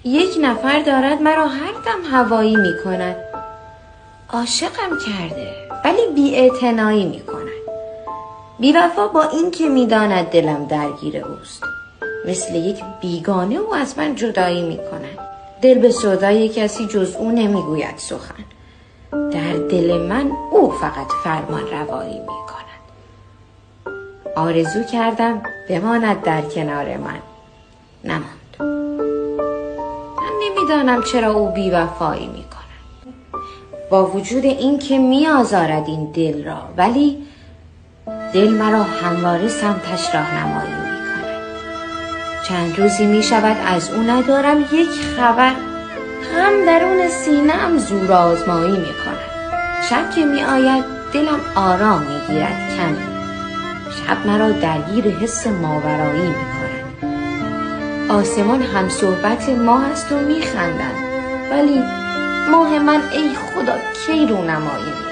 یک نفر دارد مرا هر دم هوایی می کند. عاشقم کرده ولی بی‌اعتنایی می کند. بی‌وفا با این که می داند دلم درگیر اوست. مثل یک بیگانه او از من جدایی می کند. دل به سودای کسی جز او نمی گوید سخن. در دل من او فقط فرمان روایی می کند. آرزو کردم بماند در کنار من. نماند. من نمیدانم چرا او بی‌وفایی می کند. با وجود این که می آزارد این دل را، ولی دل مرا همواره سمتش راهنمایی می کند. چند روزی می شود از او ندارم یک خبر. هم درون سینه‌ام زور آزمایی می کند. شب که می آید دلم آرام می گیرد کمی. شب مرا درگیر حس ماورایی می کند. آسمان هم صحبت ماه است و می خندند، ولی ماه من ای خدا کی رونمایی می